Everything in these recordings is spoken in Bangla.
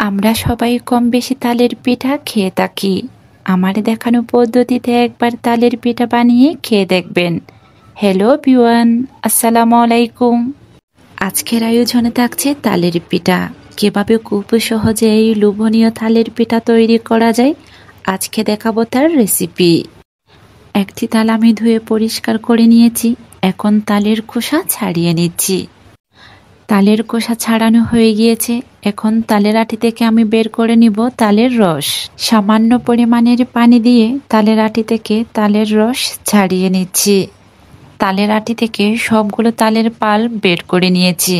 আমরা সবাই কম বেশি তালের পিঠা খেয়ে থাকি। আমার দেখানো পদ্ধতিতে একবার তালের পিঠা বানিয়ে খেয়ে দেখবেন। হ্যালো এভরিওয়ান, আসসালামু আলাইকুম। আজকের আয়োজনে থাকছে তালের পিঠা। কিভাবে খুব সহজে এই লোভনীয় তালের পিঠা তৈরি করা যায়, আজকে দেখাবো তার রেসিপি। একটি তাল আমি ধুয়ে পরিষ্কার করে নিয়েছি। এখন তালের খোসা ছাড়িয়ে নিচ্ছি। তালের খোসা ছাড়ানো হয়ে গিয়েছে। এখন তালের আটি থেকে আমি বের করে নিব তালের রস। সামান্য পরিমাণের পানি দিয়ে তালের আটি থেকে তালের রস ছাড়িয়ে নিচ্ছি। তালের আটি থেকে সবগুলো তালের পাল্প বের করে নিয়েছি।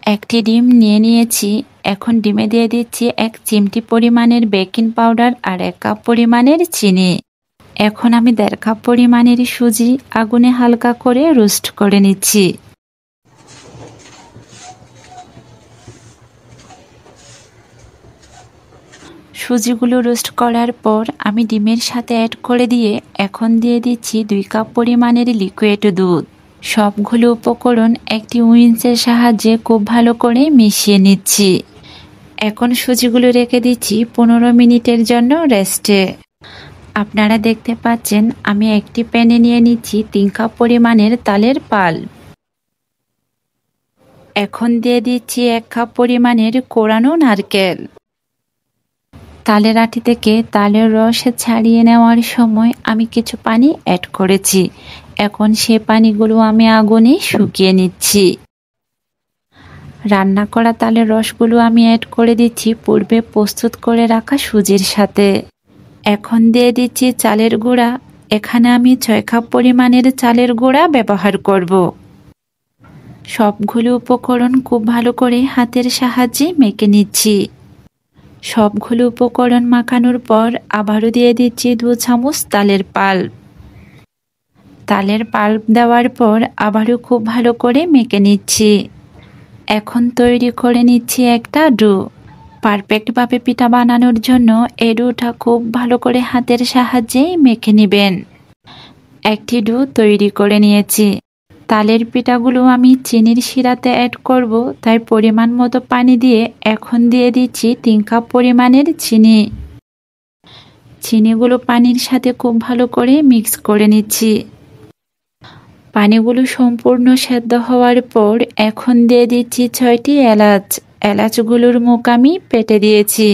একটি ডিম নিয়ে নিয়েছি। এখন ডিমে দিয়ে দিচ্ছি 1 চিমটি পরিমাণের বেকিং পাউডার আর 1 কাপ পরিমাণের চিনি। এখন আমি 1.5 কাপ পরিমাণের সুজি আগুনে হালকা করে রোস্ট করে নিচ্ছি। সুজিগুলো রোস্ট করার পর আমি ডিমের সাথে অ্যাড করে দিয়ে এখন দিয়ে দিচ্ছি 2 কাপ পরিমাণের লিকুইড দুধ। সবগুলো উপকরণ একটি উইন্সের সাহায্যে খুব ভালো করে মিশিয়ে নিচ্ছি। এখন সুজিগুলো রেখে দিচ্ছি 15 মিনিটের জন্য রেস্টে। আপনারা দেখতে পাচ্ছেন আমি একটি প্যানে নিয়ে নিচ্ছি 3 কাপ পরিমাণের তালের পাল্প। এখন দিয়ে দিচ্ছি 1 কাপ পরিমাণের কোরানো নারকেল। তালের আটি থেকে তালের রস ছাড়িয়ে নেওয়ার সময় আমি কিছু পানি অ্যাড করেছি। এখন সে পানিগুলো আমি আগুনে শুকিয়ে নিচ্ছি। রান্না করা তালের রসগুলো আমি অ্যাড করে দিচ্ছি পূর্বে প্রস্তুত করে রাখা সুজির সাথে। এখন দিয়ে দিচ্ছি চালের গুঁড়া। এখানে আমি 6 কাপ পরিমাণের চালের গুঁড়া ব্যবহার করব। সবগুলো উপকরণ খুব ভালো করে হাতের সাহায্যে মেখে নিচ্ছি। সবগুলো উপকরণ মাখানোর পর আবারও দিয়ে দিচ্ছি 2 চামচ তালের পাল্প। তালের পাল্প দেওয়ার পর আবারও খুব ভালো করে মেখে নিচ্ছি। এখন তৈরি করে নিচ্ছি একটা ডো। পারফেক্টভাবে পিঠা বানানোর জন্য এই ডোটা খুব ভালো করে হাতের সাহায্যে মেখে নেবেন। একটি ডো তৈরি করে নিয়েছি। তালের পিঠাগুলো আমি চিনির শিরাতে অ্যাড করব, তাই পরিমাণ মতো পানি দিয়ে এখন দিয়ে দিচ্ছি 3 কাপ পরিমাণের চিনি। চিনিগুলো পানির সাথে খুব ভালো করে মিক্স করে নিচ্ছি। পানিগুলো সম্পূর্ণ সেদ্ধ হওয়ার পর এখন দিয়ে দিচ্ছি 6টি এলাচ। এলাচগুলোর মুখ আমি পেটে দিয়েছি।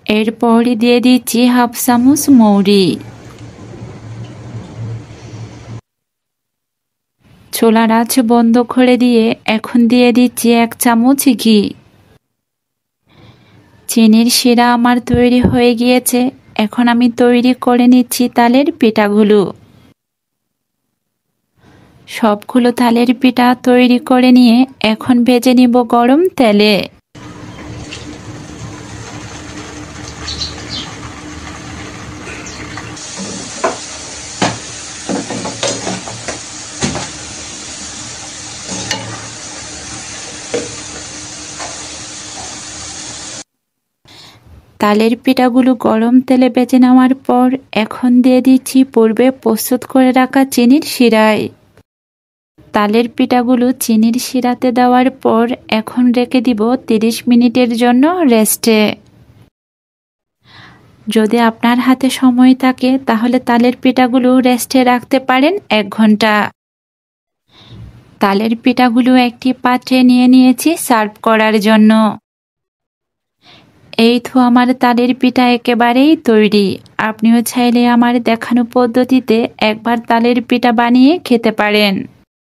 এরপরই দিয়ে দিচ্ছি 1/2 চামচ মৌরি। চুলার আঁচ বন্ধ করে দিয়ে এখন দিয়ে দিচ্ছি 1 চামচ ঘি। চিনির শিরা আমার তৈরি হয়ে গিয়েছে। এখন আমি তৈরি করে নিচ্ছি তালের পিঠাগুলো। সবগুলো তালের পিঠা তৈরি করে নিয়ে এখন ভেজে নিব গরম তেলে। তালের পিঠাগুলো গরম তেলে ভেজে নেওয়ার পর এখন দিয়ে দিচ্ছি পূর্বে প্রস্তুত করে রাখা চিনির শিরায়। তালের পিঠাগুলো চিনির শিরাতে দেওয়ার পর এখন রেখে দিব 30 মিনিটের জন্য রেস্টে। যদি আপনার হাতে সময় থাকে তাহলে তালের পিঠাগুলো রেস্টে রাখতে পারেন 1 ঘন্টা। তালের পিঠাগুলো একটি পাত্রে নিয়ে নিয়েছি সার্ভ করার জন্য। এই তো আমার তালের পিঠা একেবারেই তৈরি। আপনিও চাইলে আমার দেখানো পদ্ধতিতে একবার তালের পিঠা বানিয়ে খেতে পারেন।